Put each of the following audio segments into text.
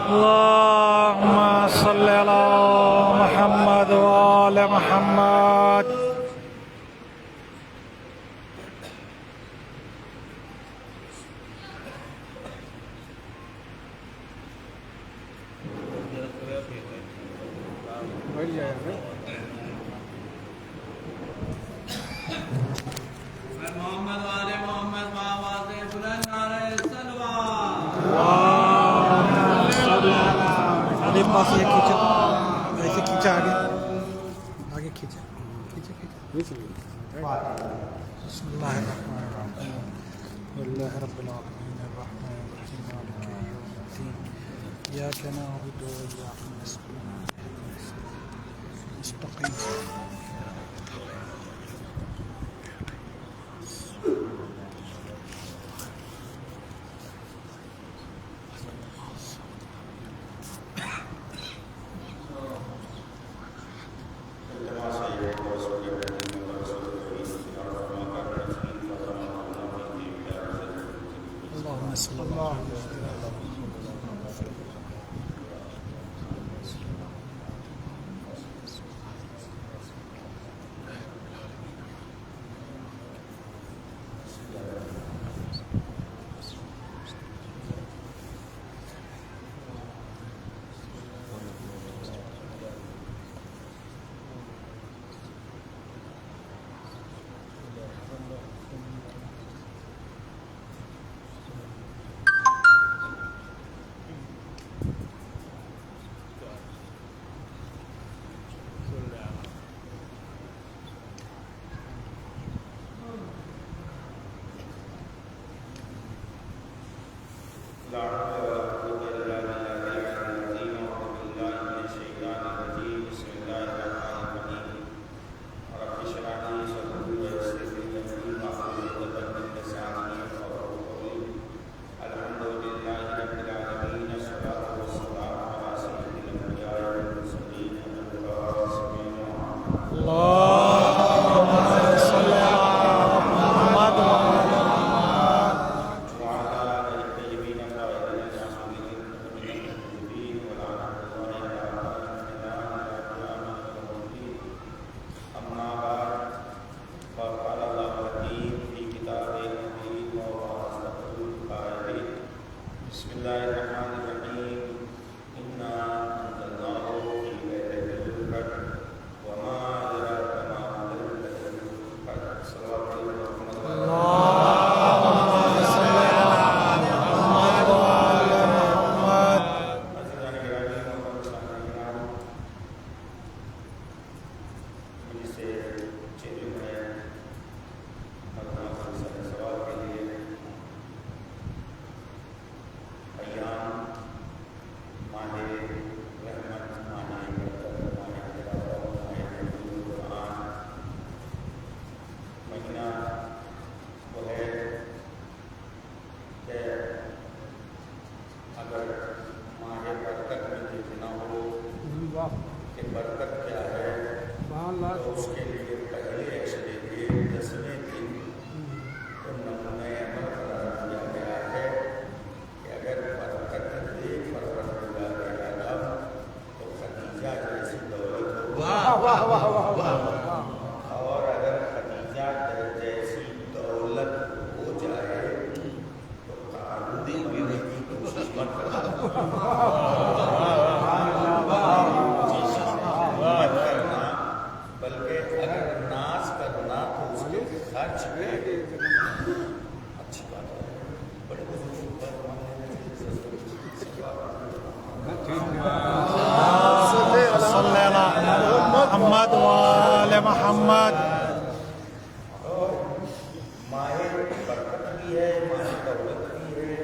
اللهم صل على محمد وآل محمد. ایسے کھینچا آگے کھینچا بسم اللہ الرحمن الرحیم واللہ رب العالمین الرحمن الرحیم مالک یوم الدین ایاک نعبد و ایاک نستعین مستقیم. برکت کیا ہے تو اس کے لیے پہلے عشرے کے 10ویں دن تو نمونۂ عمل قرار دیا گیا ہے کہ اگر برکت دے پروردگار عالم تو خدیجہ جیسی دولت ہو، اور اگر خدیجہ جیسی دولت ہو جائے تو تعارض ہونے کی کوشش مت کرنا، بلکہ اگر ناز کرنا تو اس کے خرچ پہ اچھی بات ہے، بڑے صلی اللہ محمد وآل محمد. ماہ برکت بھی ہے، ماہ دولت بھی ہے،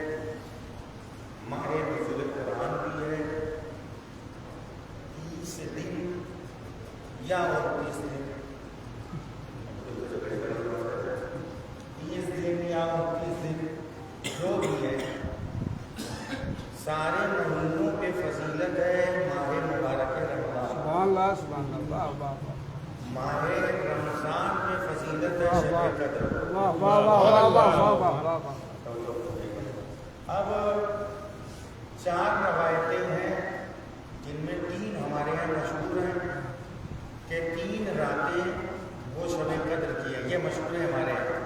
ماہ نزول قرآن بھی ہے. 30 دن یا 29 دن، 30 دن یا 29 دن جو بھی ہے، سارے مہینوں پہ فضیلت ہے. ماہ مبارک رمضان، ماہ رمضان میں فضیلت ہے شب قدر. اب 4 روایتیں ہیں جن میں 3 ہمارے یہاں مشہور ہیں کہ 3 راتیں وہ شب قدر کی ہے، یہ مشہور ہے ہمارے یہاں.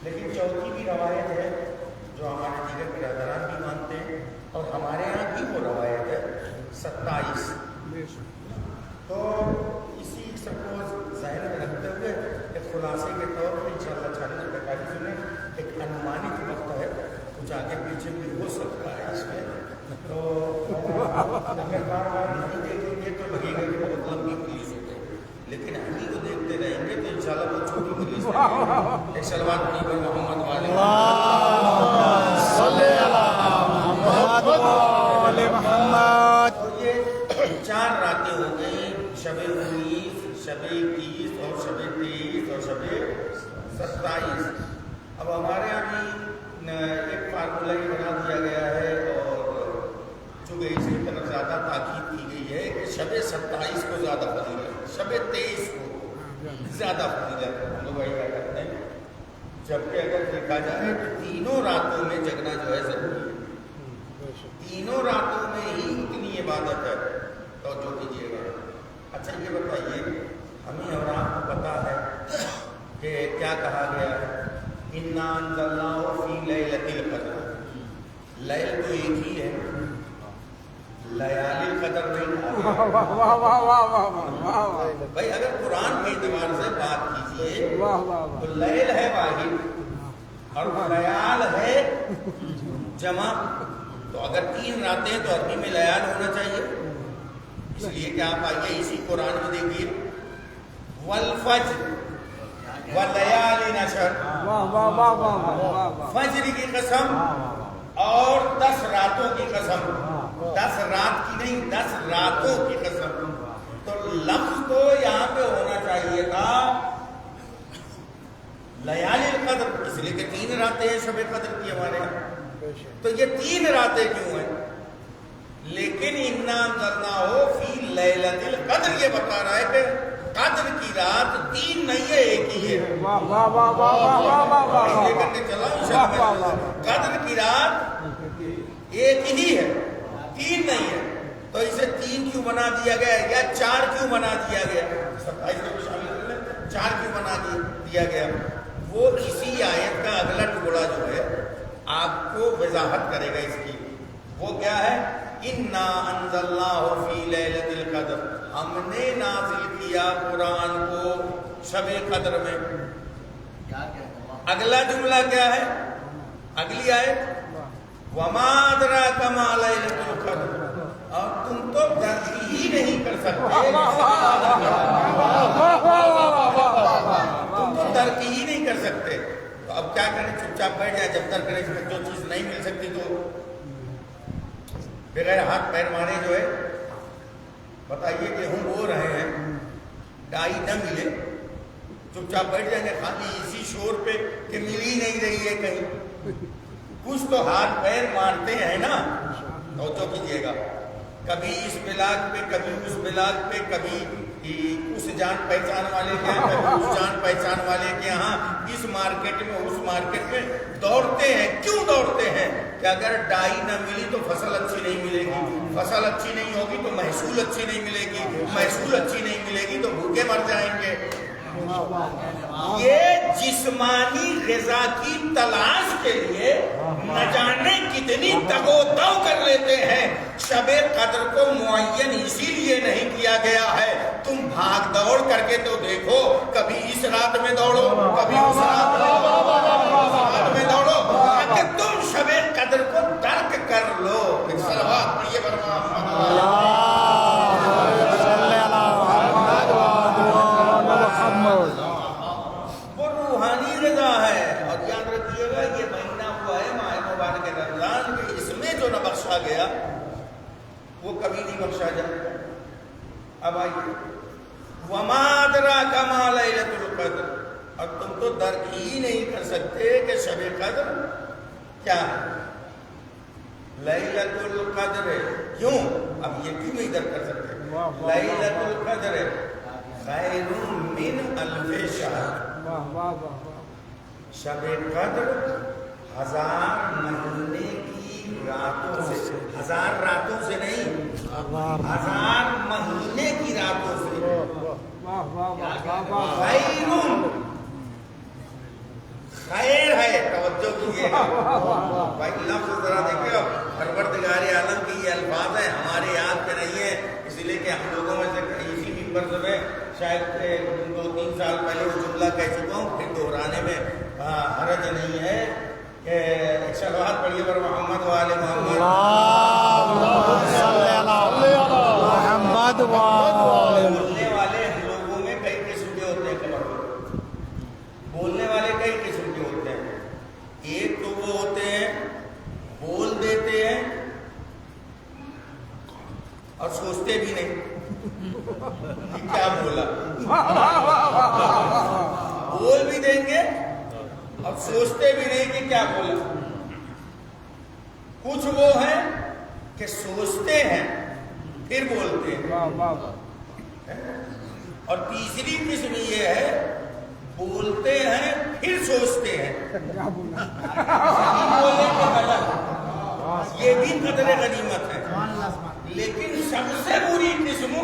لیکن چوتھی بھی روایت ہے جو ہمارے دیگر برادران بھی مانتے ہیں، اور ہمارے یہاں بھی وہ روایت ہے 27. تو اسی سب کو ذہن میں رکھتے ہوئے ایک خلاصے کے طور پر انشاءاللہ 40 45 دنیں ایک انمانت وقت ہے، کچھ آگے پیچھے بھی ہو سکتا ہے اس میں. تو اگر بار بار نہیں دیکھیں گے تو لگے گا کہ بہت لمبی پولیس ہو گئی، لیکن ہم ہی کو دیکھتے رہیں گے تو انشاءاللہ وہ چھوٹی پولیس ہے. ایک سلوات پڑھی پر محمد والے صلی اللہ محمد وآل محمد. تو یہ 4 راتیں ہو گئی، شب 19، شب 21 اور شب 23 اور شب 27. اب ہمارے یہاں بھی ایک فارمولہ یہ بنا دیا گیا ہے، اور چونکہ اس کی طرف زیادہ تاکید کی گئی ہے کہ شب 27 کو زیادہ فضیلت، شب 23 کو زیادہ فضیلت. ہم لوگ وہی کیا کرتے ہیں، جبکہ اگر دیکھا جائے تو تینوں راتوں میں جگنا جو ہے ضروری ہے، تینوں راتوں میں ہی اتنی عبادت ہے. توجہ کیجیے گا. اچھا یہ بتائیے، ہمیں اور آپ کو پتا ہے کہ کیا کہا گیا ہے، اِنَّا أَنزَلْنَاهُ فِي لَيْلَةِ الْقَدْرِ. لیل تو ایک ہی ہے، لیالی القدر نہیں. بھائی اگر قرآن کے اعتبار سے بات کیجیے تو لیل ہے واحد اور لیال ہے جمع. تو اگر 3 راتیں تو عربی میں لیال ہونا چاہیے. اس لیے کہ آپ آئیے اسی قرآن میں دیکھیے، والفجر ولیال عشر، فجر کی قسم اور 10 راتوں کی قسم. 10 رات کی نہیں، 10 راتوں کی قسم. تو لفظ تو یہاں پہ ہونا چاہیے تھا لیال القدر، اس لیے کہ 3 راتیں ہیں شب قدر کی ہمارے یہاں. تو یہ 3 راتیں کیوں ہیں؟ لیکن اِنَّا أَنزَلْنَاهُ فِي لَيْلَةِ الْقَدْرِ یہ بتا رہا ہے کہ قدر کی رات 3 نہیں ہے، ایک ہی ہے. قدر کی رات ایک ہی ہے، 3 نہیں ہے. تو اسے 3 کیوں بنا دیا گیا یا 4 کیوں بنا دیا گیا؟ 27 کو شامل کر لیں، 4 کیوں بنا دیا گیا؟ وہ اسی آیت کا اگلا ٹکڑا جو ہے آپ کو وضاحت کرے گا اس کی. وہ کیا ہے؟ اِنَّا أَنزَلْنَاهُ فِي لَيْلَةِ الْقَدْرِ. ہم نے نازل کیا قرآن کو شب قدر میں. اگلا جملہ کیا ہے؟ اگلی آیت وَمَا أَدْرَاكَ مَا لَيْلَةُ الْقَدْرِ. اور تم تو درک ہی نہیں کر سکتے، تم تو درک ہی نہیں کر سکتے. تو اب کیا کریں؟ چپ چاپ بیٹھ جائیں جب تک جو چیز نہیں مل سکتی تو بغیر ہاتھ پیر مارے جو ہے. بتائیے کہ ہم ہو رہے ہیں، ڈائی نہ ملے، چپ چاپ بیٹھ جائیں گے خالی اسی شور پہ کہ مل ہی نہیں رہی ہے کہیں. کچھ تو ہاتھ پیر مارتے ہیں نا. توجہ کیجیے گا. کبھی اس بلاک پہ، کبھی اس بلاک پہ، کبھی اس جان پہچان والے کے یہاں، کبھی اس جان پہچان والے کے یہاں، اس مارکیٹ میں اس مارکیٹ میں دوڑتے ہیں. کیوں دوڑتے ہیں؟ کہ اگر ڈائی نہ ملی تو فصل اچھی نہیں ملے گی، فصل اچھی نہیں ہوگی تو محصول اچھی نہیں ملے گی، محصول اچھی نہیں ملے گی تو بھوکے مر جائیں گے. یہ جسمانی غذا کی تلاش کے لیے نہ جانے کتنی تگ و دو کر لیتے ہیں. شب قدر کو معین اسی لیے نہیں کیا گیا ہے. تم بھاگ دوڑ کر کے تو دیکھو، کبھی اس رات میں دوڑو، کبھی اس رات میں دوڑو، تاکہ تم شب قدر کو ترک کر لو. ایک صلوات پڑھیے وہ روحانی غذا ہے. اور یاد رکھیے گا یہ مہینہ ہوا ہے ماہ مبارک رمضان کے، اس میں جو نہ بخشا گیا وہ کبھی نہیں بخشا جائے گا. اب آئیے، وما ادراک ما لیلۃ القدر، اور تم تو درک ہی نہیں کر سکتے کہ شب قدر کیا ہے. لیلۃ القدر کیوں؟ اب یہ کیوں نہیں درک کر سکتے؟ لیلۃ القدر خیر من الف شہر. شب قدر 1000 مہینے کی راتوں سے، 1000 راتوں سے نہیں، 1000 مہینے کی راتوں سے. خیر ہے، توجہ کیجیے بھائی. لفظ ذرا دیکھیں، پروردگار عالم کی یہ الفاظ ہیں، ہمارے یاد پہ نہیں ہے، اس لیے کہ ہم لوگوں میں سے اسی ممبر سے میں شاید 2-3 سال پہلے وہ جملہ کہہ چکا ہوں، پھر دہرانے میں حرج نہیں ہے. کہ ایک صلوات پڑھیے پر محمد و آل محمد. بولنے والے ہم لوگوں میں کئی قسم کے ہوتے ہیں. بولنے والے کئی قسم کے ہوتے ہیں. ایک تو وہ ہوتے ہیں بول دیتے ہیں اور سوچتے بھی نہیں کہ کیا بولا. بول بھی دیں گے اور سوچتے بھی نہیں کہ کیا بولا. کچھ وہ ہیں کہ سوچتے ہیں پھر بولتے ہیں. اور تیسری قسم یہ ہے بولتے ہیں پھر سوچتے ہیں. یہ بھی قدر غنیمت ہے. لیکن سب سے بری قسم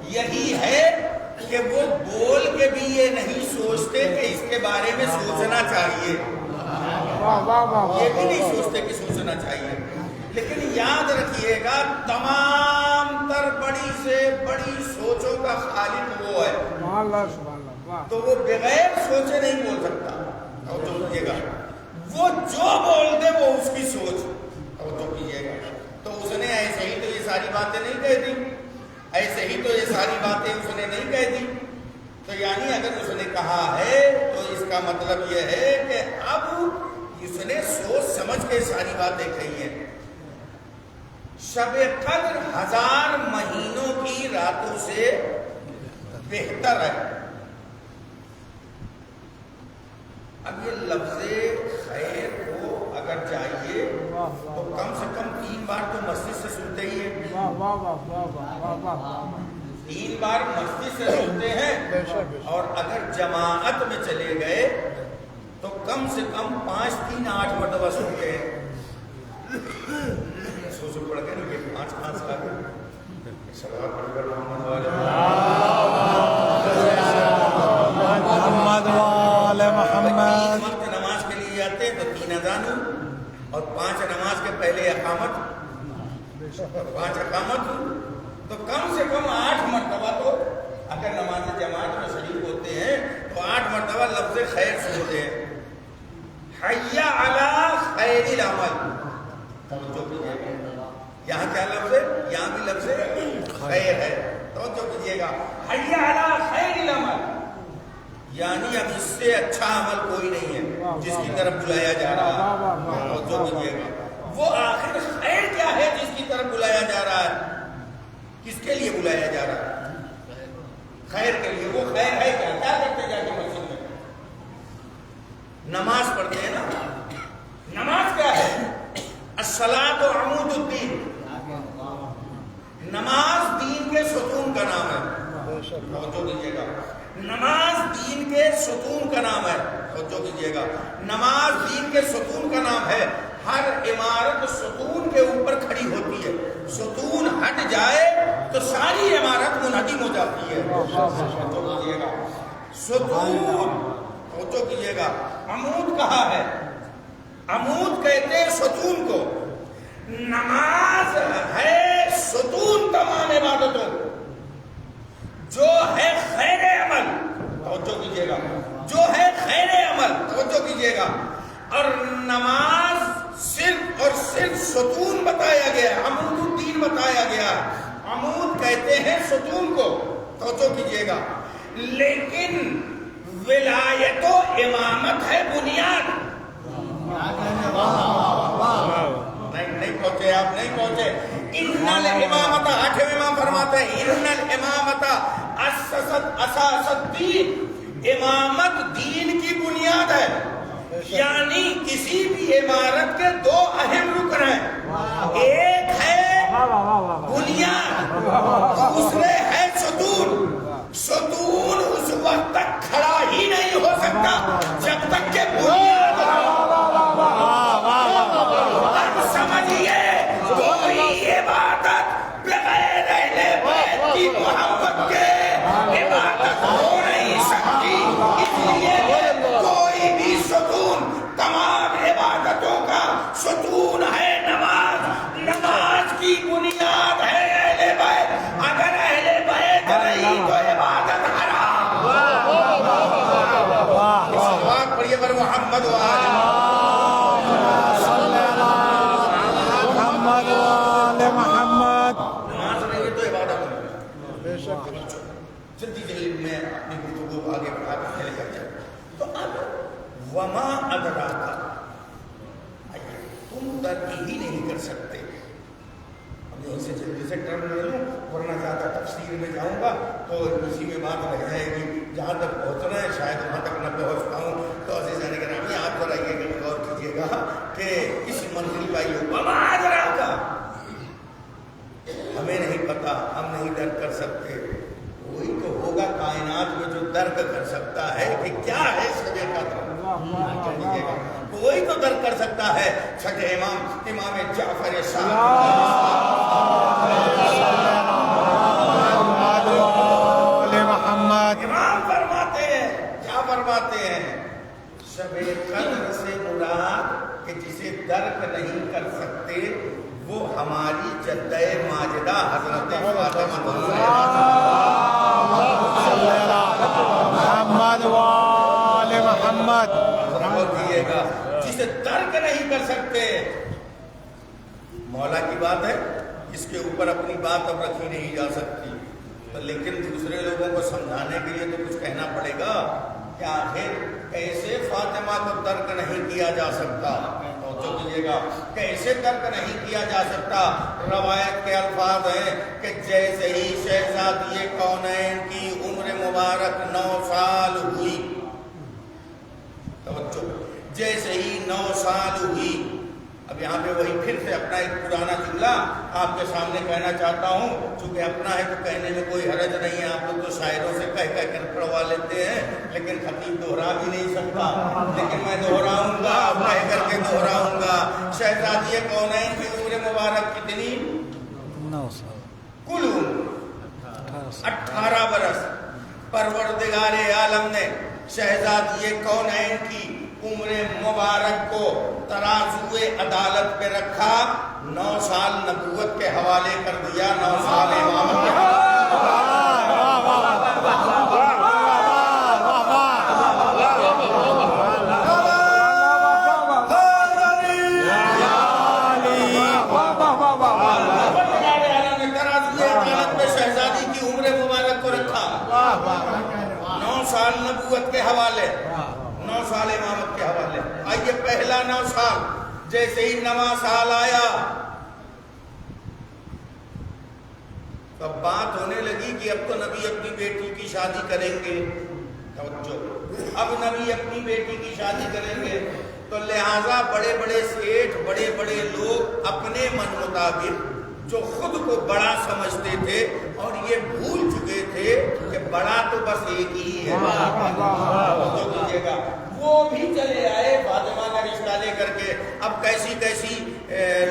یہی ہے کہ وہ بول کے بھی یہ نہیں سوچتے کہ اس کے بارے میں سوچنا چاہیے. یہ بھی نہیں سوچتے کہ سوچنا چاہیے. لیکن یاد رکھیے گا تمام تر بڑی سے بڑی سوچوں کا خالق وہ ہے. تو وہ بغیر سوچے نہیں بول سکتا. اور تو کیجیے گا وہ جو بول دے وہ اس کی سوچ. اور تو کیجیے گا تو اس نے ایسے ہی تو یہ ساری باتیں نہیں کہہ دی، ایسے ہی تو یہ ساری باتیں اس نے نہیں کہہ دی. تو یعنی اگر اس نے کہا ہے تو اس کا مطلب یہ ہے کہ اب اس نے سوچ سمجھ کے ساری باتیں کہی ہیں. شب قدر 1000 مہینوں کی راتوں سے بہتر ہے. اب یہ لفظ خیر کو اگر چاہیے تو کم سے کم 3 بار تو مسجد سے سنتے ہی ہیں. 3 بار مسجد سے سنتے ہیں. اور اگر جماعت میں چلے گئے تو کم سے کم 5 3 8 مرتبہ سنتے ہیں. سو پڑھ کے نہیں کہ 5 سال محمد. وقت نماز کے لیے آتے ہیں تو 3 اذان اور 5 نماز کے پہلے اقامت، 5 اقامت. تو کم سے کم 8 مرتبہ تو اگر نماز جماعت میں شریک ہوتے ہیں تو 8 مرتبہ لفظ خیر سنتے ہیں. حی علی خیر العمل. یہاں کیا لفظ ہے؟ یہاں بھی لفظ خیر ہے. توجہ کیجیے گا. حی علی خیر العمل یعنی اب اس سے اچھا عمل کوئی نہیں ہے جس کی طرف بلایا جا رہا ہے. توجہ کیجیے گا. وہ آخر خیر کیا ہے جس کی طرف بلایا جا رہا ہے؟ کس کے لیے بلایا جا رہا ہے؟ خیر کے لیے. وہ خیر ہے کیا؟ کیا کرتے جا کے مسجد میں؟ نماز پڑھتے ہیں نا. نماز کیا ہے؟ الصلاۃ عمود الدین. نماز دین کے ستون کا نام ہے، توجہ کیجیے گا، نماز دین کے ستون کا نام ہے، توجہ کیجیے گا، نماز دین کے ستون کا نام ہے۔ ہر عمارت ستون کے اوپر کھڑی ہوتی ہے، ستون ہٹ جائے تو ساری عمارت منہدم ہو جاتی ہے، توجہ کیجیے گا، ستون، توجہ کیجیے گا، عمود کہا ہے، عمود کہتے ہیں ستون کو، نماز ہے ستون تمام عبادتوں، جو ہے خیر عمل، توجہ کیجیے گا، جو ہے خیر عمل، توجہ کیجیے گا، اور نماز صرف اور صرف ستون بتایا گیا ہے، عمود الدین بتایا گیا ہے، عمود کہتے ہیں ستون کو، توجہ کیجیے گا، لیکن ولایت و امامت ہے بنیاد۔ نہیں پہنچے، آپ نہیں پہنچے۔ ان الامامت، آٹھویں امام فرماتے ہیں ان الامامت اسست اساس الدین، امامت دین کی بنیاد ہے، یعنی کسی بھی عمارت کے دو اہم رکن ہیں، ایک ہے بنیاد، دوسرے ہے ستون۔ ستون اس وقت تک کھڑا ہی نہیں ہو سکتا جب تک کہ بنیاد سمجھیے، کوئی عبادت بغیر اہل بیت کی محبت کے عبادت ہو نہیں سکتی، اس لیے کوئی بھی ستون، تمام عبادتوں کا ستون ہے نماز، نماز کی بنیاد ہے اہل بیت، اگر اہل بیت نہیں تو عبادت حرام۔ اس بات پڑھیے پر محمد و جلدی جلدی میں اپنی گفتگو کو آگے بڑھا کر چلے جاتا ہوں۔ تو اب وما ادراکا، تم درک ہی نہیں کر سکتے، اب یہیں سے جلدی سے ٹرم لے لوں ورنہ زیادہ تفسیر میں جاؤں گا تو اسی میں بات رہ جائے گی، جہاں تک پہنچنا ہے شاید وہاں تک نہ پہنچ پاؤں۔ تو عزیزان گرامی، آپ ذرا یہ غور کیجیے گا کہ اس منزل کا یہ وما ادراکا، ہمیں نہیں پتا، ہم نہیں درک کر سکتے، وہی تو ہوگا کائنات میں جو درک کر سکتا ہے کہ کیا ہے سبے کا درک، وہی تو درک کر سکتا ہے۔ چھٹے امام، امام جعفر امام فرماتے ہیں، کیا فرماتے ہیں؟ شب قدر سے مراد کہ جسے درک نہیں کر سکتے وہ ہماری جدہ ماجدہ حضرت فاطمہ محمد وآل محمد، کیے گا، جسے درک نہیں کر سکتے، مولا کی بات ہے، اس کے اوپر اپنی بات اب رکھی نہیں جا سکتی، لیکن دوسرے لوگوں کو سمجھانے کے لیے تو کچھ کہنا پڑے گا کہ آخر کیسے فاطمہ کو درک نہیں کیا جا سکتا، توجہ کیجیے گا، کیسے درک نہیں کیا جا سکتا۔ روایت کے الفاظ ہیں کہ جیسے ہی شہزادی کونین کی عمر مبارک 9 سال ہوئی، توجہ، جیسے ہی 9 سال ہوئی، اب یہاں پہ وہی پھر سے اپنا ایک پرانا جملہ آپ کے سامنے کہنا چاہتا ہوں، چونکہ اپنا ہے تو کہنے میں کوئی حرج نہیں ہے، آپ لوگ تو شاعروں سے کہہ کر پڑھوا لیتے ہیں، لیکن خطیب دوہرا بھی نہیں سکتا، لیکن میں دوہراؤں گا، کہہ کر کے دوہراؤں گا۔ شہزادی کونین کی عمر مبارک کتنی؟ 9 سال، کل عمر 18 برس۔ پروردگار عالم نے شہزادی کونین کی عمر مبارک کو ترازوئے عدالت پہ رکھا، 9 سال نبوت کے حوالے کر دیا، 9 سال امامت کے حوالے۔ ترازوئے عدالت پہ شہزادی کی عمر مبارک کو رکھا، 9 سال نبوت کے حوالے، 9 سال امامت کے حوالے۔ آئیے پہلا 9 سال، جیسے ہی 9واں سال آیا تو بات ہونے لگی کہ اب تو نبی اپنی بیٹی کی شادی کریں گے، توجہ، اب نبی اپنی بیٹی کی شادی کریں گے، تو لہٰذا بڑے بڑے سیٹھ، بڑے بڑے لوگ اپنے من مطابق جو خود کو بڑا سمجھتے تھے اور یہ بھول چکے تھے کہ بڑا تو بس ایک ہی ہے، وہ بھی چلے آئے فاطمہ کا رشتہ لے کر کے۔ اب کیسی کیسی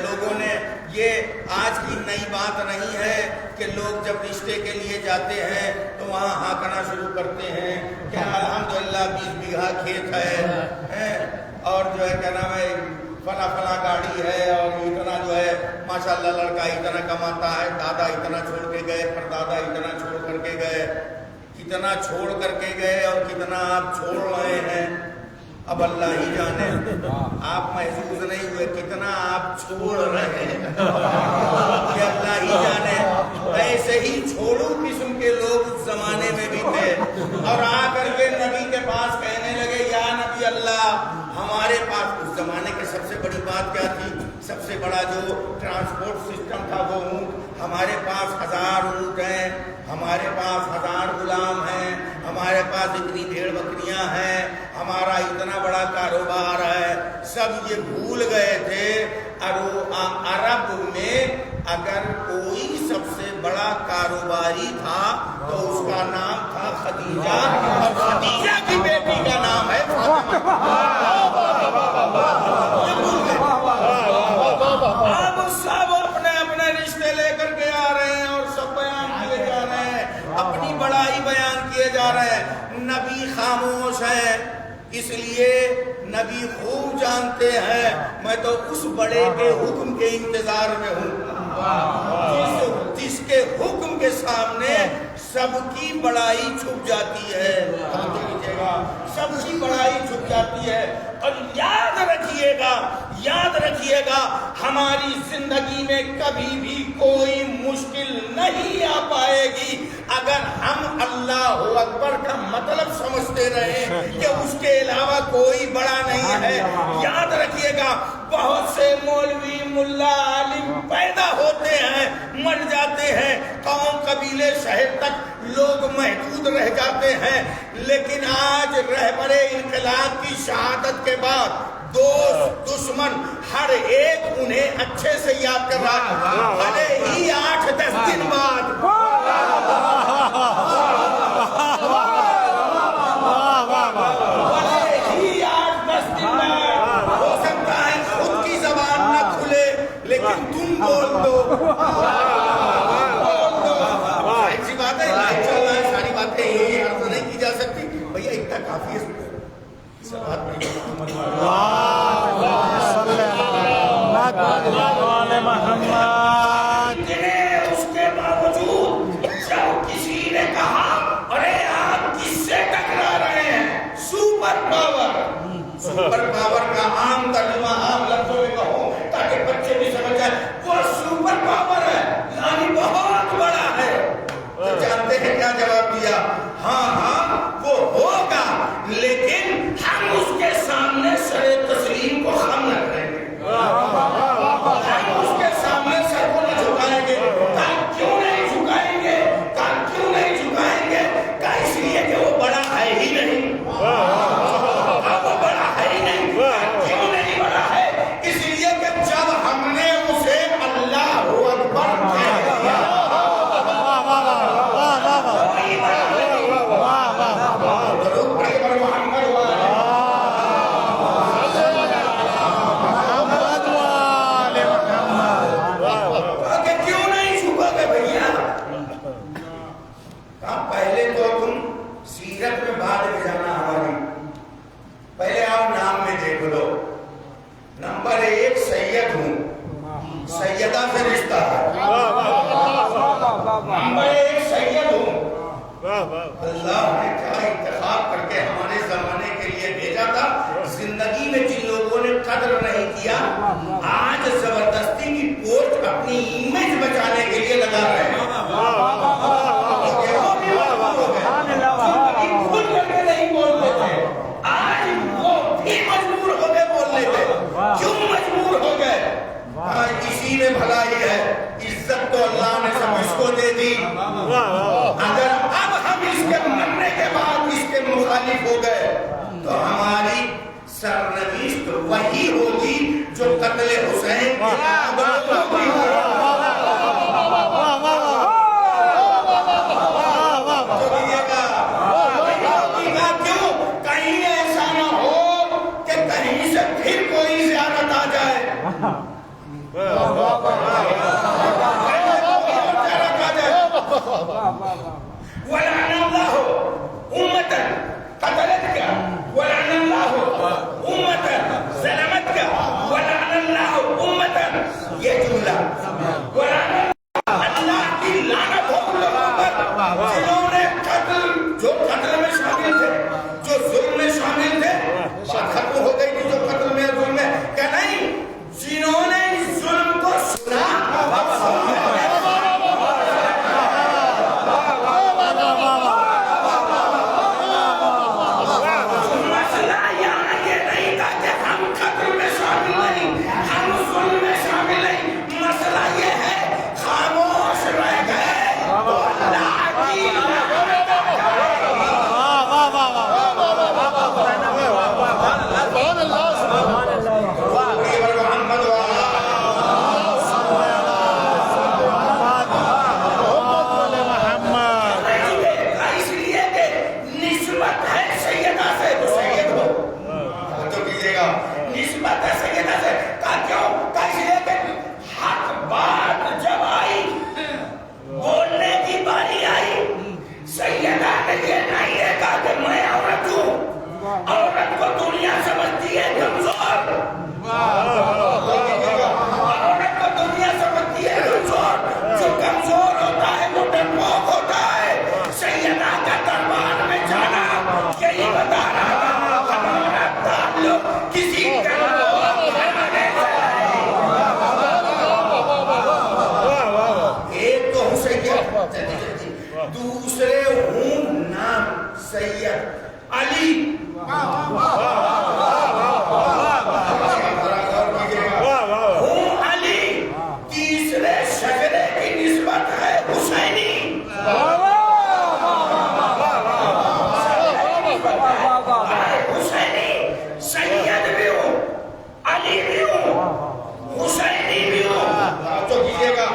لوگوں نے، یہ آج کی نئی بات نہیں ہے کہ لوگ جب رشتے کے لیے جاتے ہیں تو وہاں ہانکنا شروع کرتے ہیں کہ الحمدللہ 20 بیگھہ کھیت ہے اور جو ہے کیا نام ہے فلاں فلاں گاڑی ہے اور اتنا جو ہے ماشاءاللہ لڑکا اتنا کماتا ہے، دادا اتنا چھوڑ کے گئے، پردادا اتنا چھوڑ کر کے گئے، کتنا چھوڑ کر کے گئے اور کتنا آپ چھوڑ رہے ہیں اب اللہ ہی جانے۔ آپ محسوس نہیں ہوئے کتنا آپ چھوڑ رہے ہیں کہ اللہ ہی جانے۔ ایسے ہی چھوڑو قسم کے لوگ اس زمانے میں بھی تھے اور آ کر کے نبی کے پاس کہنے لگے یا نبی اللہ ہمارے پاس، اس زمانے کی سب سے بڑی بات کیا تھی؟ سب سے بڑا جو ٹرانسپورٹ سسٹم تھا وہ اونٹ۔ ہمارے پاس 1000 اونٹ ہیں، ہمارے پاس 1000 غلام ہیں، ہمارے پاس اتنی بھیڑ بکریاں ہیں، ہمارا اتنا بڑا کاروبار ہے۔ سب یہ بھول گئے تھے۔ عرب میں اگر کوئی سب سے بڑا کاروباری تھا تو اس کا نام تھا خدیجہ، اور خدیجہ کی بیٹی کا نام ہے فاطمہ۔ اب سب اپنے اپنے رشتے لے کر کے آ رہے ہیں اور سب بیان کیے جا رہے ہیں، اپنی بڑائی بیان کیے جا رہے ہیں۔ نبی خاموش ہے، اس لیے نبی خوب جانتے ہیں میں تو اس بڑے کے حکم کے انتظار میں ہوں جس کے حکم کے سامنے سب کی بڑائی چھپ جاتی ہے، سب کی بڑائی چھپ جاتی ہے۔ اور یاد رکھیے گا ہماری زندگی میں کبھی بھی کوئی مشکل نہیں آ پائے گی اگر ہم اللہ اکبر کا مطلب سمجھتے رہیں کہ اس کے علاوہ کوئی بڑا نہیں ہے۔ یاد رکھیے گا بہت سے مولوی ملا عالم پیدا ہوتے ہیں، مر جاتے ہیں، قوم قبیلے شہر تک لوگ محدود رہ جاتے ہیں، لیکن آج رہبر انقلاب کی شہادت کے بعد دوست دشمن ہر ایک انہیں اچھے سے یاد کر رہا ہے، بھلے ہی 8-10 دن بعد ہو سکتا ہے خود کی زبان نہ کھلے لیکن تم بول دو۔ ایسی بات ہے، لائف چل رہا ہے، ساری باتیں یہ عرض نہیں کی جا سکتی بھیا، اتنا کافی ہے۔ اس کے باوجود جب کسی نے کہا ارے آپ کس سے ٹکرا رہے ہیں، سپر پاور کا عام ترجمہ عام لفظوں میں کہوں تاکہ بچے بھی سمجھ جائیں، وہ سپر پاور ہے، یعنی بہت بڑا ہے۔ تو جانتے ہیں کیا جواب دیا؟ ہاں وہ ہوگا لیکن ہم اس کے سامنے سر تسلیم کو خم نہ کریں گے، ہم اس کے سامنے سر کو نہ جھکائیں گے۔ کیوں نہیں جھکائیں گے؟ اس لیے کہ وہ بڑا ہے ہی نہیں، وہ بڑا ہے ہی نہیں۔ کیوں نہیں بڑا ہے؟ اس لیے کہ جب ہم نے اسے اللہ اکبر کہہ دیا پہلے آپ نام میں دیکھ لو، نمبر 1 سید ہوں، سیدہ سے رشتہ ہے، نمبر 1 سید ہوں۔ اللہ نے کیا انتخاب کر کے ہمارے زمانے کے لیے بھیجا تھا، زندگی میں جن لوگوں نے قدر نہیں کیا آج زبردستی کی پوسٹ اپنی امیج بچانے کے لیے لگا رہے ہیں۔ نہیں بولتے تھے، آج وہ بھی مجبور ہو گئے بولنے پہ۔ کیوں مجبور ہو گئے؟ اسی میں بھلائی ہے، عزت تو اللہ نے سب اس کو دے دی، اگر اب ہم اس کے مرنے کے بعد اس کے مخالف ہو گئے تو ہماری سرنوشت وہی ہوگی جو قتل حسین ولعن الله أمة قتلتك ولعن الله أمة ظلمتك ولعن الله أمة یہ جملہ ولعن اللہ کی لعنت ہو لوگوں پر جنہوں نے جو قتل میں شامل تھے، جو ظلم میں شامل تھے. بات ختم ہو گئی تھی جو قتل میں ظلم میں کہ نہیں، جنہوں نے اس ظلم کو سنا عورت کو دنیا سمجھتی ہے کمزور، عورت کو دنیا سمجھتی ہے کمزور، جو کمزور ہوتا ہے وہ ڈرپوک ہوتا ہے. سیدہ کا دربار میں جانا یہی بتا رہا تھا ہمارا تعلق کسی ایک تو ہوں سید، دوسرے ہوں نام سید علی. ہوں علی. تیسرے شجرے کی نسبت ہے حسینی. حسینی سید بھی ہوں، علی بھی ہوں، حسینی بھی ہوں. تو کیجیے گا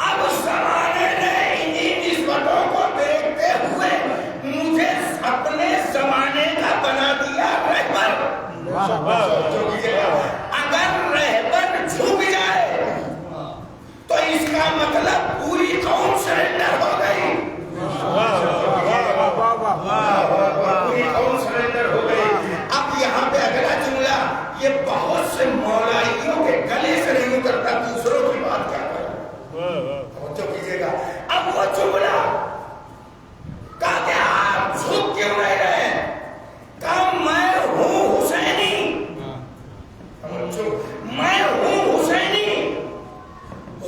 اب زمانے نے انہی نسبتوں کو دیکھتے ہوئے مجھے اپنے زمانے کا بنا دیا رہبر. اگر رہبر جھک جائے تو اس کا مطلب پوری قوم سرنڈر ہو گئی. پوری قوم سرنڈر ہو گئی. اب یہاں پہ اگلا جملہ یہ بہت سے مولائیوں کے گلے سے نہیں اترتا، دوسروں کی بات کیا کریں. توجہ کیجیے گا. اب وہ جملہ کہا کہ آپ جھک کیوں رہ رہے ہیں، کہا میں ہوں حسینی، میں ہوں حسینی.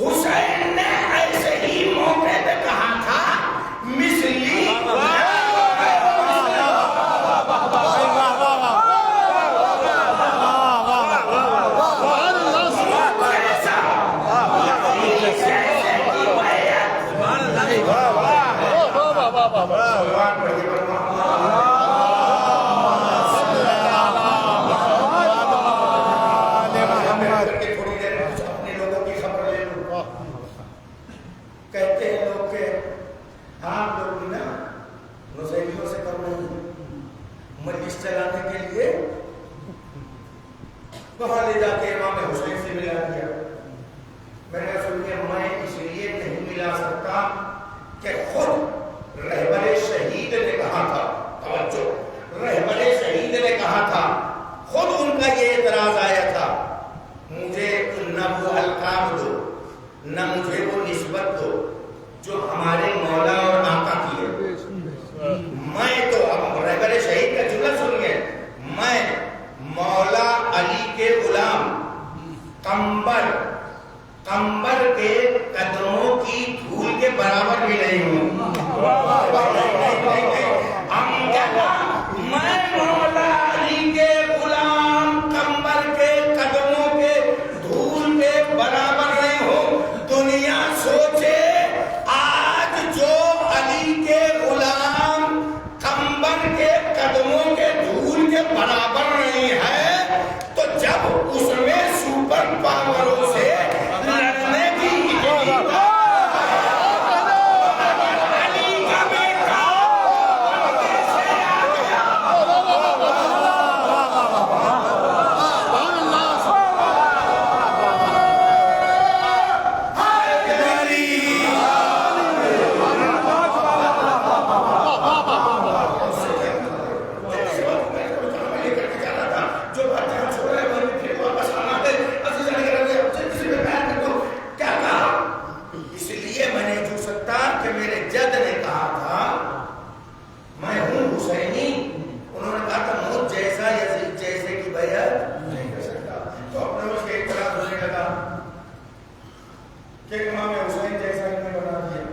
حسین نے ایسے ہی موقع پہ کہا تھا مثلی کہتے ہیں لوگ کہ آپ لوگ بھی نا نوزیلیوں سے کم نہیں، مجلس چلانے کے لیے وہاں لے جا کے امام حسین سے ملا دیا. میں نے سنیا میں اس لیے نہیں ملا سکتا کہ خود رہبر شہید نے کہا تھا، توجہ، رہبر شہید نے کہا تھا، خود ان کا یہ اعتراض آیا تھا مجھے نہ وہ القاب دو نہ مجھے وہ نسبت دو جو ہمارے مولا اور آقا کی ہے. میں تو اب رہبر شہید کا جملہ سنیے، میں مولا علی کے غلام قمبر کے قدموں کی دھول کے برابر بھی نہیں ہوں. میں مولا علی کے غلام قمبر کے قدموں کے دھول کے برابر نہیں ہوں. دنیا کہ میرے جد نے کہا تھا میں ہوں حسینی، انہوں نے کہا تھا مجھ جیسا یزید جیسے کی بیعت نہیں کر سکتا، تو اپنے اس کے اعتراض ہونے لگا کہ امام حسین جیسا ہی میں بنا دیا۔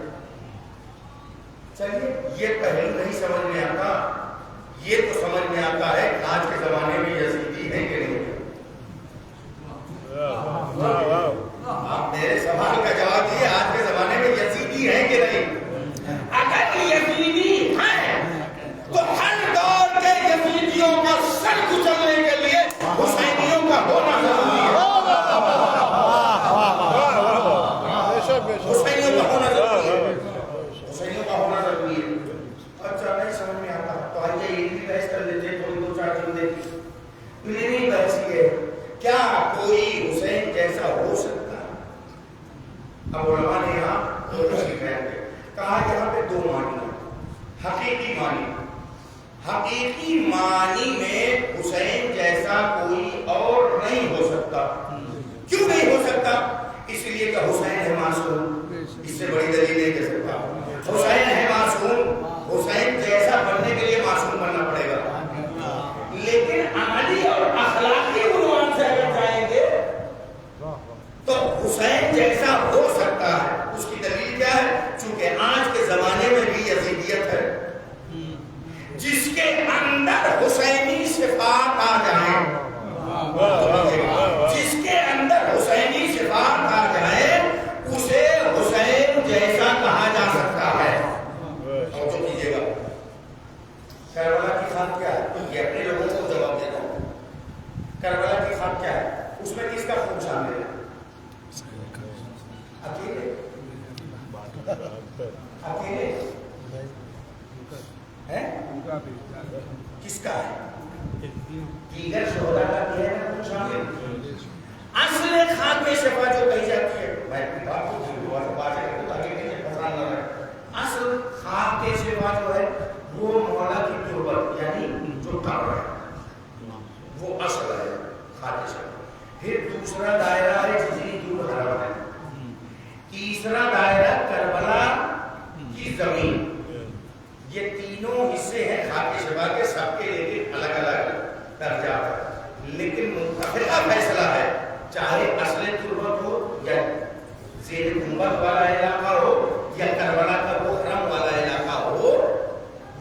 چلیے یہ پہلو نہیں سمجھ میں آتا، یہ تو سمجھ میں آتا ہے آج کے زمانے میں یزیدی ہیں کہ نہیں۔ آپ میرے سوال کا جواب دیے، آج کے زمانے میں یزیدی ہیں کہ نہیں؟ اگر یزیدی ہیں تو ہر دور کے یزیدیوں کا سر کچلنے کے لیے حسینیوں کا ہونا ضروری ہے، حسینیوں کا ہونا ضروری ہے، حسینیوں کا ہونا ضروری ہے۔ اچھا نہیں سمجھ میں آتا تو آئیے یہ بھی بحث کر لیتے ہیں، تھوڑی 2-4 جملے کی نہیں بحث ہے، کیا کوئی حسین جیسا ہو سکتا ہے؟ اب علماء نے یہاں دو کہا یہاں پہ 2 معنی ہیں، حقیقی معنی، حقیقی معنی میں حسین جیسا کوئی اور نہیں ہو سکتا۔ کیوں نہیں ہو سکتا؟ اس لیے کہ حسین ہے معصوم، اس سے بڑی دلیل نہیں کہہ سکتا۔ حسین ہے معصوم، حسین جیسا بننے کے لیے معصوم بننا پڑے گا، لیکن عملی اور اخلاقی عنوان سے اگر جائیں گے تو حسین جیسا ہو سکتا ہے۔ اس کی دلیل کیا ہے؟ چونکہ آج کے زمانے میں بھی یزیدیت ہے، جس کے اندر حسینی صفات آ جائیں، جس کے اندر حسینی صفات آ جائیں اسے حسین جیسا کہا جا سکتا ہے۔ اور جو کیجیے گا کربلا کی خاک کیا ہے؟ یہ اپنے لوگوں کو جواب دیتا ہوں، کربلا کی خاک کیا ہے؟ اس میں کس کا خون شامل ہے؟ اکیلے اکیلے کس کا ہے؟ دیگر شہداء کا بھی ہے نا خون شامل۔ اصل خاک شفا جو کہی جاتی ہے، میں اپنی بات کو واضح کر دوں تاکہ کسی پھنسان نہ رہے، اصل خاک شفا جو ہے وہ مولا کی تربت یعنی جو قبر ہے وہ اصل ہے خاک شفا۔ پھر دوسرا دائرہ ہے جتنی دور حرم ہے، تیسرا دائرہ کربلا کی زمین۔ یہ تینوں حصے ہیں خاک شفا کے، سب کے لیکن الگ الگ درجات ہیں، لیکن متفقہ فیصلہ ہے چاہے اصل تربت ہو یا زیر گنبد والا علاقہ ہو یا کربلا کا وہ حرم والا علاقہ ہو،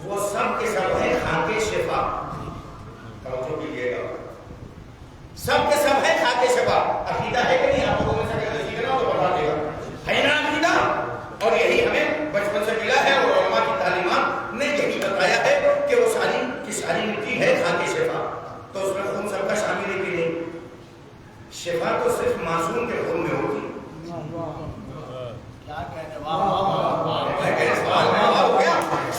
وہ سب کے سب ہیں خاک شفا۔ توجہ کیجیے گا، سب کے سب ہیں خاک شفا۔ عقیدہ ہے کہ نہیں؟ آپ لوگوں میں سے اگر سیکھنا ہو تو بتا دے گا، ہے نا عقیدہ؟ اور یہی ہمیں بچپن سے ملا ہے اور علماء کی تعلیمات نے یہی بتایا ہے کہ وہ ساری کی ساری مٹی ہے خاک شفا۔ تو اس میں خون سب کا شامل ہے کہ نہیں؟ شفا تو صرف معصوم کے خون میں ہوتی ہے۔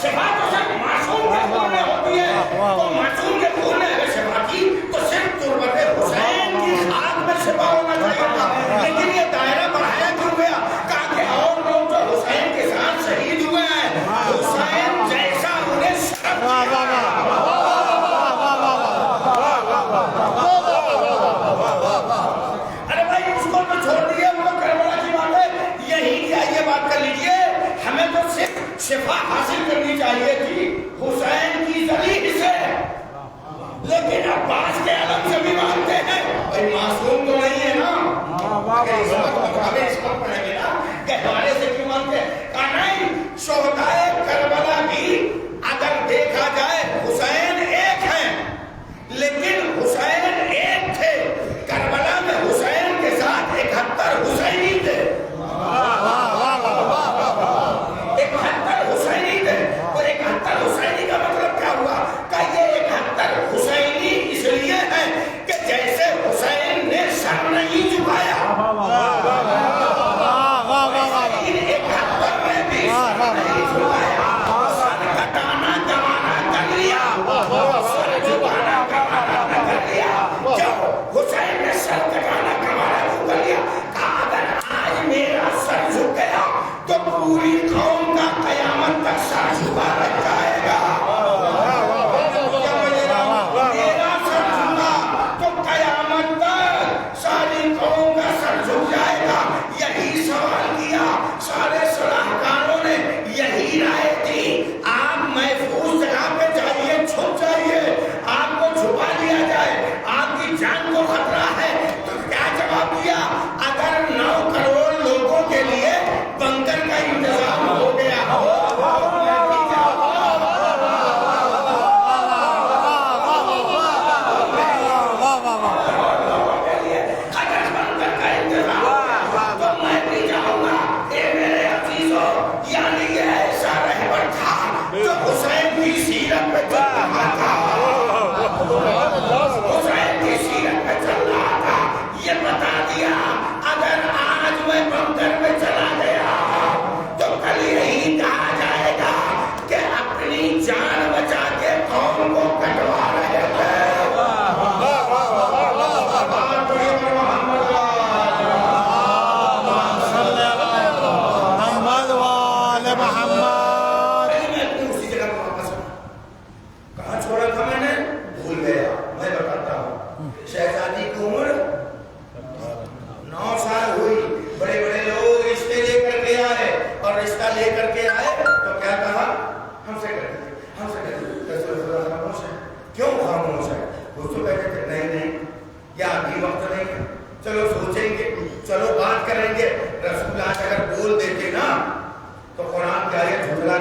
شفا تو صرف معصوم کے خون میں ہوتی ہے، تو معصوم کے خون میں اگر شفا کی تو صرف تربت حسین کی خاک میں شفا ہونا چاہیے تھا، لیکن یہ دائرہ بڑھایا کیوں گیا؟ کہا کہ اور لوگ جو حسین کے ساتھ شہید ہوئے ہیں حسین جیسا انہیں شرف ارے بھائی اس کو تو چھوڑ دیے، وہ کربلا کی بات ہے، یہی کیا یہ بات کر لیجئے، ہمیں تو صرف شفا حاصل کرنی چاہیے تھی حسین کی ذریعے سے، لیکن عباس کے علم سے بھی مانتے ہیں بھائی معصوم تو نہیں ہے نا، ہمیں اس وقت پڑھیں گے نا کہ ہمارے سے کیوں مانتے ہیں؟ کہا نہیں، شہدائے کربلا بھی اگر دیکھا جائے حسین ایک ہیں، لیکن حسین ایک تھے، کربلا میں حسین کے ساتھ 71 حسینی تھے، 71 حسینی تھے، اور 71 حسینی کا مطلب کیا ہوا؟ کہ یہ 71 حسینی اس لیے ہے کہ جیسے حسین نے سر نہیں جھکایا،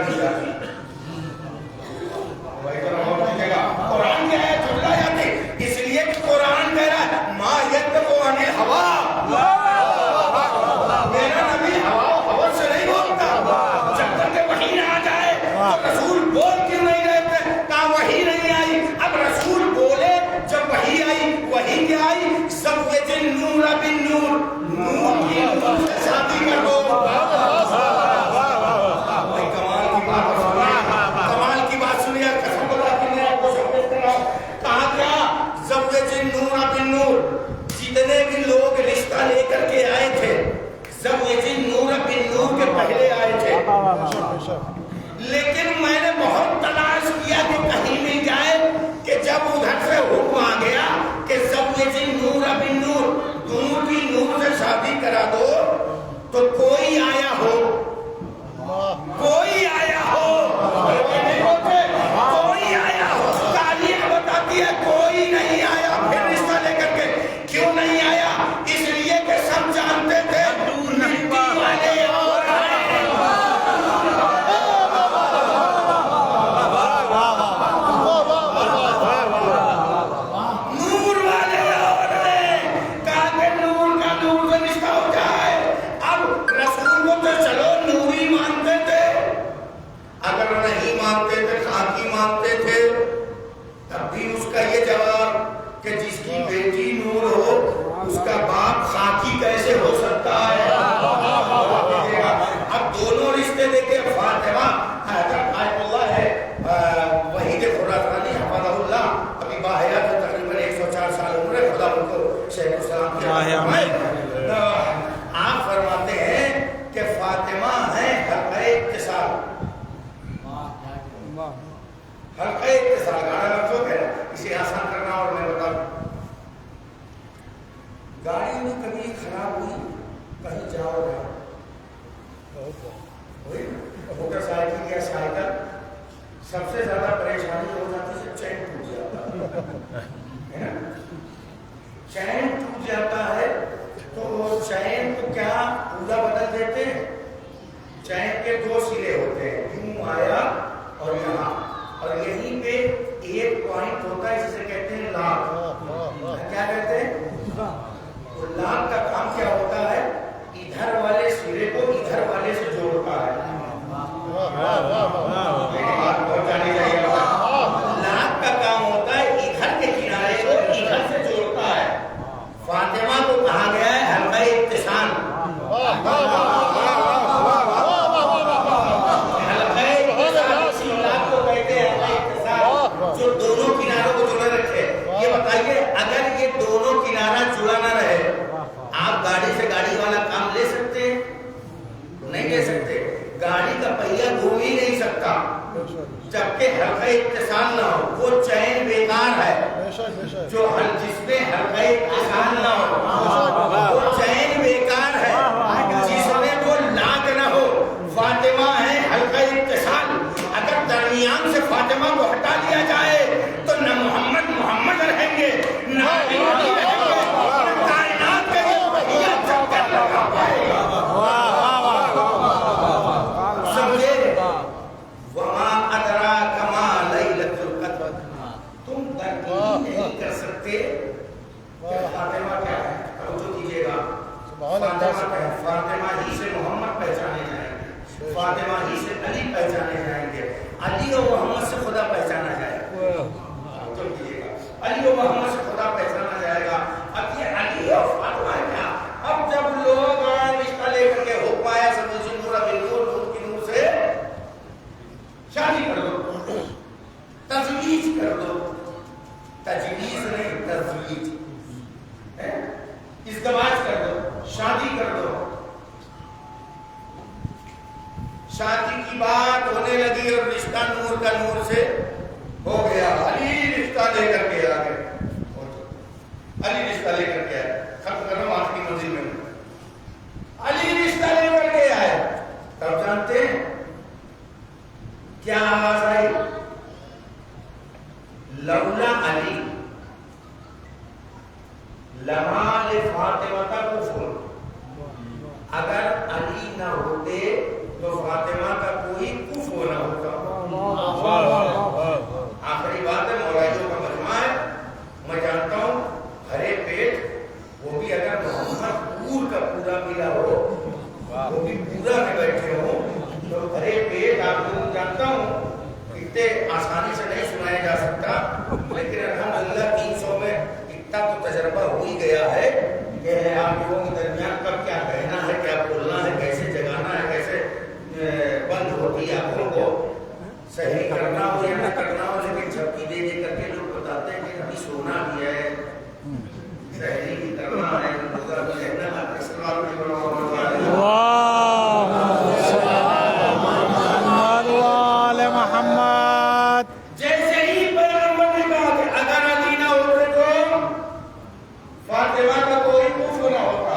نہیں جاتی. بھائی ذرا غور کیجیے گا, قرآن کیا ہے جھٹلا جاتی, اس لیے کہ قرآن کہہ رہا ہے ما ینطق عن الہویٰ, میرا نبی ہوا و ہوس سے نہیں بولتا. جب تک کہ وحی نہ آ جائے تو رسول بول کیوں نہیں رہتے, کہاں وحی نہیں آئی. اب رسول بولے جب وحی آئی, وحی کیا آئی, زوج النور بالنور, نور کی نور سے شادی کر دو. کمال کی بات سنیے, قسم خدا کی میں آپ کو سمجھ کر رہا ہوں. کہا کیا زوج النور بالنور, جتنے بھی لوگ رشتہ لے کر کے آئے تھے زوج النور بالنور کے پہلے آئے تھے, لیکن میں نے بہت تلاش کیا کہ کہیں مل جائے کہ جب ادھر سے حکم آ گیا کہ زوج النور بالنور, نور کی نور سے شادی کرا دو, تو کوئی آیا ہو, کوئی آیا ہو, کوئی آیا ہو, تاریخ بتاتی ہے کوئی نہیں آیا. پھر رشتہ لے کر کے کیوں نہیں آیا, اس لیے کہ سب جانتے تھے مٹی والے اور آئے, نور والے اور آئے. کہا کہ نور کا نور سے رشتہ ہو جائے. اب رسول کو تو چلو نوری مانتے تھے, اگر نہیں مانتے تھے خاکی مانتے تھے, تب بھی اس کا یہ جواب کہ جس کی بیٹی نور ہو اس کا باپ خاکی کیسے ہو سکتا ہے. اب دونوں رشتے دیکھے, فاطمہ حضرت آیت اللہ ہے وحید خراسانی حفظہ اللہ, ابھی باحیات تقریباً 104 سال عمر ہے, خدا ان کو شیخ الاسلام کے آپ فرماتے ہیں کہ فاطمہ ہے حلقہ اتصال. حلقہ اتصال گاڑا لفظوں ہے, اسے آسان کرنا اور میں بتاؤں. گاڑی میں کبھی خراب ہوئی, کہیں جاؤ رہا موٹر سائیکل یا سائیکل, سب سے زیادہ پریشانی ہو جاتی ہے چین ٹوٹ جاتا ہے نا. چین ٹوٹ جاتا ہے تو چین کو کیا پورا بدل دیتے ہیں. چین کے 2 سرے ہوتے ہیں, یوں آیا اور یہاں, اور یہیں پہ ایک پوائنٹ ہوتا ہے جسے کہتے ہیں لاک. کیا کہتے ہیں, لاک کا کام کیا ہوتا ہے, ادھر والے سرے کو ادھر والے سے جوڑتا ہے. لاک کا کام ہوتا ہے ادھر کے کنارے کو ادھر سے جوڑتا ہے. فاطمہ کو کہا گیا ہے حلقہ اتصال. جو دونوں کناروں کو جڑے رکھے. یہ بتائیے اگر یہ دونوں کنارہ جڑا نہ رہے, آپ گاڑی سے گاڑی والا کام لے سکتے ہیں, نہیں لے سکتے. گاڑی کا پہیہ گھوم ہی نہیں سکتا جبکہ حلقہ اتصال نہ ہو. وہ چین بیکار ہے جو جس میں حلقہ اتصال نہ ہو, وہ چین بیکار ہے جس میں وہ لاگ نہ ہو. فاطمہ ہے حلقہ اتصال. اگر درمیان سے فاطمہ کو ہٹا دیا جائے تو نہ محمد محمد رہیں گے, نہ علی رہیں گے, نہ کائنات کا یہ پہیہ چکر لگا پائے گا. سمجھے, وما ادراک ما لیلۃ القدر. تم ترکیب نہیں کر سکتے کہ فاطمہ کیا ہے. توجہ کیجیے گا, فاطمہ کیا ہے. فاطمہ ہی سے محمد پہچانے جائیں گے, فاطمہ ہی سے علی پہچانے جائیں گے, علی و محمد سے خدا پہچانا جائے گا. توجہ کیجیے گا, علی و محمد سے خدا پہچانا جائے گا. اب یہ علی اور فاطمہ ہے کیا. اب جب لوگ رشتہ لے کر کے حکم آیا زوج النور بالنور, نور کی نور سے شادی کر دو, تزویج کر دو, تجویز نہیں تزویج, ازدواج کر دو, شادی کر دو. شادی کی بات ہونے لگی اور رشتہ نور کا نور سے ہو گیا. علی رشتہ لے کر کے آ گئے, علی رشتہ لے کر کے آئے. ختم کر رہا ہوں آج کی منزل میں. علی رشتہ لے کر کے آئے, تب جانتے ہیں کیا آواز آئی, لولا علی لما لفاطمہ کفر. اگر علی نہ ہوتے تو فاطمہ کا کوئی کفر نہ آسانی سے نہیں سنایا جا سکتا، لیکن الحمدللہ 300 میں اتنا تو تجربہ ہو ہی گیا ہے کہ آپ لوگوں کے درمیان کب کیا کہنا ہے، کیا بولنا ہے، کیسے جگانا ہے، کیسے بند ہوتی ہے آنکھوں کو صحیح کرنا ہو یا نہ کرنا ہو، لیکن جھپکی دے دے کر کے لوگ بتاتے ہیں کہ ابھی سونا بھی ہے، صحیح بھی کرنا ہے، روزہ بھی رہنا ہے، اس کے بعد بھی بڑا محمد جیسے ہی پیغمبر نے کہا کہ اگر علی نہ ہوتے تو فاطمہ کا کوئی کفر نہ ہوتا.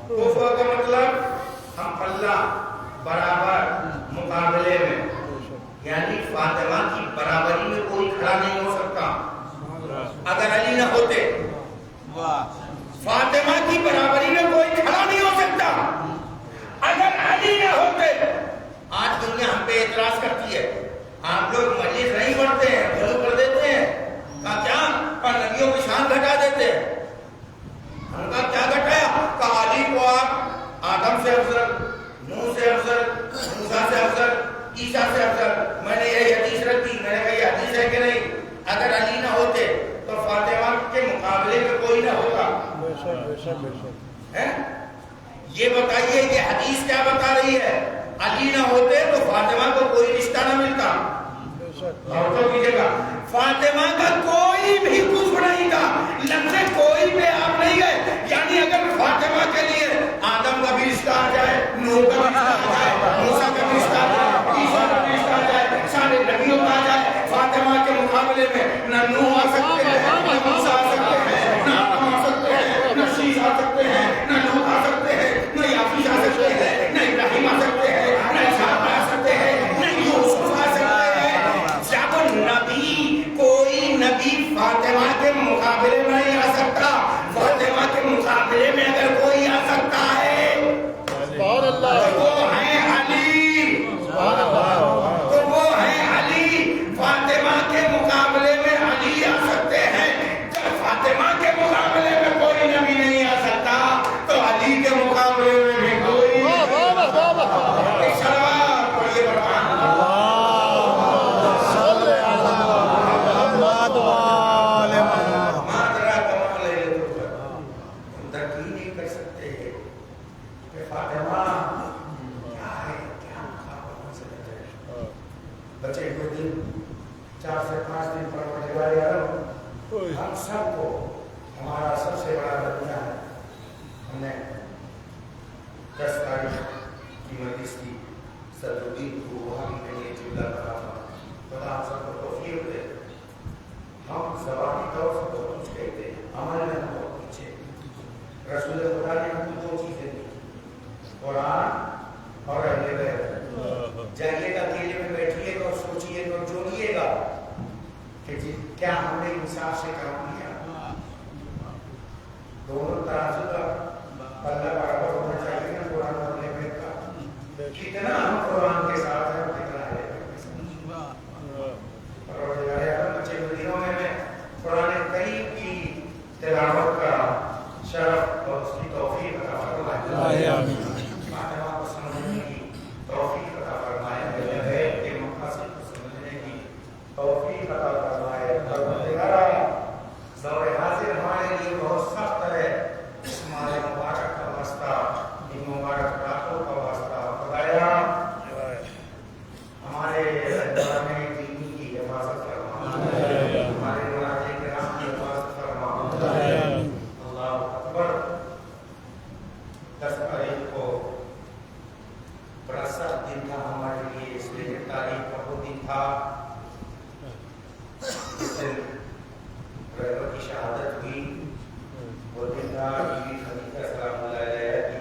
کفر کا مطلب ہم اللہ برابر مقابلے میں، یعنی فاطمہ کی برابری میں کوئی کھڑا نہیں ہو سکتا اگر علی نہ ہوتے. فاطمہ کی برابری میں کوئی کھڑا نہیں ہو سکتا اگر علی نہ ہوتے. آج دنیا ہم پہ اعتراض کرتی ہے، آپ لوگ مجلس نہیں پڑھتے ہیں، بھلو کر دیتے ہیں، کہا کیا پر نبیوں کی شان گھٹا دیتے ہیں. ہم کہا کیا گھٹایا؟ کہا علی کو آپ آدم سے افضل، نوح سے افضل، موسیٰ سے افضل، عیسیٰ سے افضل. میں نے یہ حدیث رکھی، میں نے کہا یہ حدیث ہے کہ نہیں؟ اگر علی نہ ہوتے تو فاطمہ کے مقابلے میں کوئی نہ ہوتا. یہ بتائیے یہ حدیث کیا بتا رہی ہے؟ علی نہ ہوتے تو فاطمہ کو کوئی رشتہ نہ ملتا. اور تو کیجیے گا فاطمہ کا کوئی بھی کفر نہیں تھا. لفظ کوئی پہ آپ نہیں گئے، یعنی اگر فاطمہ کے لیے آدم کا بھی رشتہ آ جائے، نوح کا بھی رشتہ آ جائے، موسیٰ کا بھی رشتہ آ جائے، عیسیٰ کا بھی رشتہ آ جائے، سارے نبیوں کا آ جائے، فاطمہ کے مقابلے میں نہ نوح آ سکتے ہیں، نہ موسیٰ آ سکتے ہیں، نہ آدم آ سکتے ہیں، نہ شیش آ سکتے ہیں، نہ لوط آ سکتے ہیں، نہ یافیش آ سکتے ہیں، نہ ابراہیم آ سکتے ہیں، نہ اسحاق آ سکتے ہیں، نہ یوسف آ سکتے ہیں. جب نبی کوئی نبی فاطمہ کے مقابلے میں نہیں آ سکتا، فاطمہ کے مقابلے میں اگر کوئی آ سکتا ہے تو وہ ہے علی. تو وہ ہے علی. فاطمہ کے مقابلے میں علی آ سکتے ہیں. جب فاطمہ کے مقابلے میں کوئی نبی نہیں آ سکتا تو علی کے مقابلے میں بھی کوئی شروعات پڑھیے برحان مادرہ کمال ہے. ہم درکی نہیں کر سکتے کہ فاطمہ کیا ہے، کیا مقابلہ سے ہے. بچے کو دن 4 سے 5 دن پروردگار عالم ہم سب کو ہمارا سب سے بڑا درجہ ہے. ہم نے 10 تاریخ کی مجلس کی صدرالدین کو وہاں بھی میں نے جملہ کہا تھا. خدا ہم سب کو توفیق دے. ہم زبانی طور سے بہت کچھ کہتے ہیں، عمل میں ہم بہت پیچھے. رسول خدا نے ہم کو 2 چیزیں دی، قرآن اور اہل بیت. جائیے گا اکیلے میں بیٹھیے گا اور سوچیے گا اور جوڑیے گا کہ کیا ہم نے انصاف سے کام کیا. دونوں ترازو کا پلہ برابر ہونا چاہیے نا قرآن اور اہل بیت کا. کتنا ہم قرآن کے ساتھ ہیں، کتنا اہل بیت کے ساتھ. پروردگار عالم بچے کے دنوں میں قرآن کریم کی تلاوت کا شرف اور اس کی توفیق عطا فرمائے. فاطمہ کو سمجھنے کی توفیق عطا فرمائے. اہل بیت کے مقاصد کو سمجھنے کی توفیق عطا فرمائے. پروردگار دور حاضر ہمارے لیے بہت سخت ہے. اس ماہ مبارک کا واسطہ، ان مبارک راتوں کا واسطہ خدایا ہمارے دوران دینی کی حفاظت فرما، ہمارے مناظر کرام کی حفاظت فرما. اللہ اکبر. 10 تاریخ کو بڑا سخت دن تھا ہمارے لیے، اس لیے تاریخ کا وہ دن تھا جس دن رحمت کی شہادت ہوئی. وہ دن تھا بی بی خدیجہ سلام اللہ علیہا کی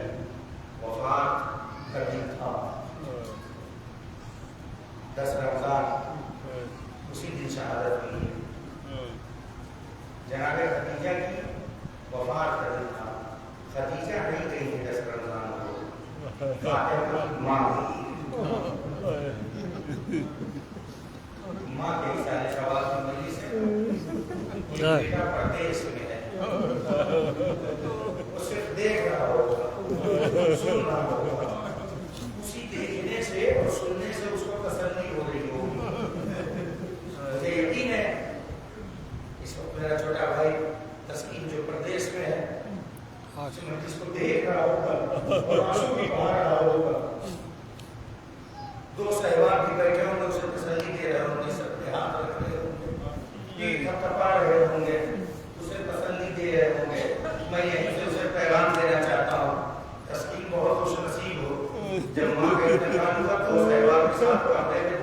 وفات کا دن تھا. 10 رمضان اسی دن شہادت ہوئی ہے. جناب خدیجہ کی وفات کا دن تھا. خدیجہ نہیں گئی ہے 10 رمضان کو، فاطمہ کی ماں کے سارے شواز کی مجلس سے بیٹا پردیس میں ہے، وہ صرف دیکھ رہا ہوگا، سن رہا ہوگا. اسی دیکھنے سے اور سننے سے اس کو تسلی ہو رہی ہوگی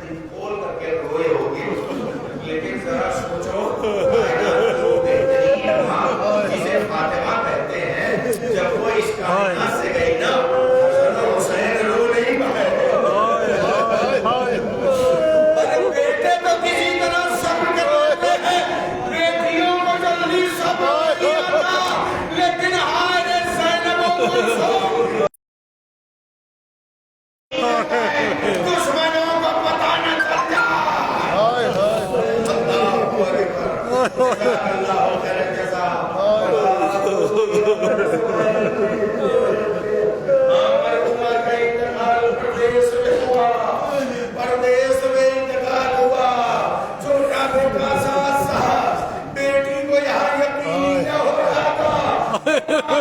دل کھول کر کے روئے ہوگے، لیکن ذرا سوچو کائنات وہ بہترین ماں جسے فاطمہ کہتے ہیں، جب وہ اس کائنات سے گئی نا حسن و حسین رو نہیں پائے۔ ارے بیٹے تو کسی طرح صبر کرتے ہیں، بیٹیوں کو جلدی صبر نہیں آتا، لیکن ہائے زینب و کلثوم دشمنوں کو پتہ نہ چل جائے۔ اللہ خیر جزا۔ مرحومہ کا انتقال پردیس میں ہوا، پردیس میں انتقال ہوا، چھوٹا بیٹا ساتھ ساتھ، بیٹی کو یہاں یقین نہ ہو رہا تھا،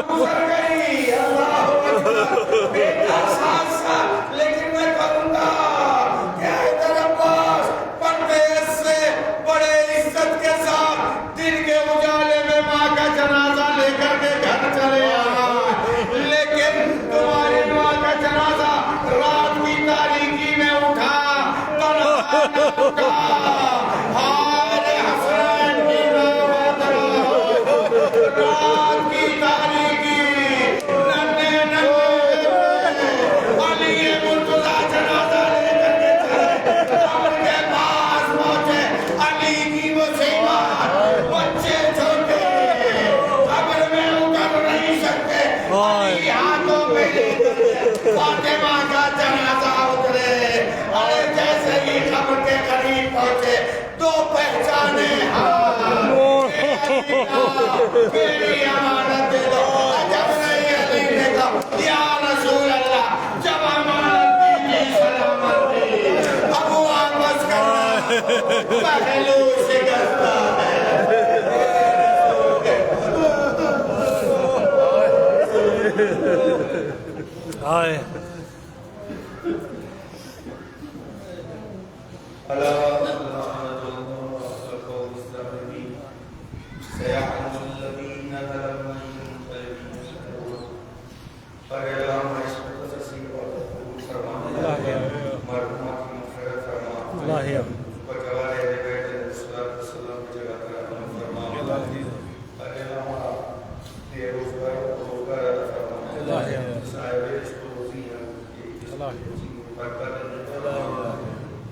گزر گئی، اللہ اکبر، بیٹا ساتھ ساتھ، لیکن میں کہوں گا کہ حیدر عباس پردیس سے بڑے عزت کے ساتھ دن کے اجالے میں ماں کا جنازہ لے کر کے گھر چلے آیا، لیکن تمہاری ماں کا جنازہ رات کی تاریکی میں اٹھا، تنہا نہ اٹھا، ہائے حسین کی رات کی تاریکی، ننھے علی مرتضیٰ جنازہ لے کر کے چلے، قبر کے پاس پہنچے، علی کی مصیبت، بچے چھوٹے قبر میں اتر نہیں سکتے، علی ہاتھوں پہ فاطمہ کا جنازہ اترے، ارے جیسے ہی قبر کے قریب پہنچے دو پہچانے میری امانت دے دو، جب نہیں علی نے کہا یا رسول اللہ جب امانت دی سلامتی اب واپس کرنا پہلو شکستہ آئے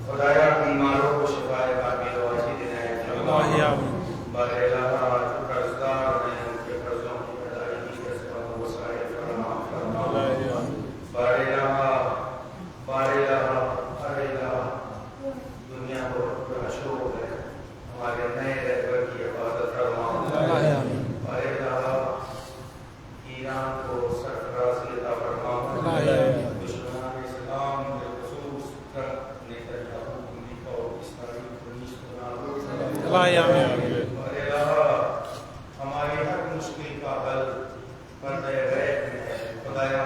خدایا بیماروں کو شفائے کامل و عاجل عنایت فرما، بار الہ جو قرضدار ہیں ان کے قرضوں کی ادائیگی کے سبب وسائل فراہم فرما، بار الہ ہر الہ دنیا کو بڑا شوق ہے ہمارے نئے رہبر کی حفاظت فرما، بار الہ ایران کو سرفرازی عطا فرما، دشمنان اسلام بالخصوص ہماری ہر مشکل کا حل پردہ غیب میں ہے، خدایا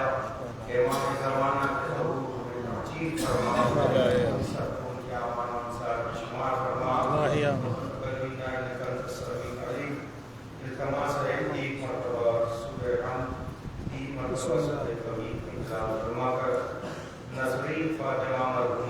امام زمانہ کے ظہور ہمیں تجیب فرما، سب کو ان کے اعمال انصار میں شمار فرما، بلکہ نکل تصویر علی التماس ہے ایک مرتبہ سورہ حمد، ایک مرتبہ سورہ کبیر انزال فرما کر نظری فاطمہ مرحوم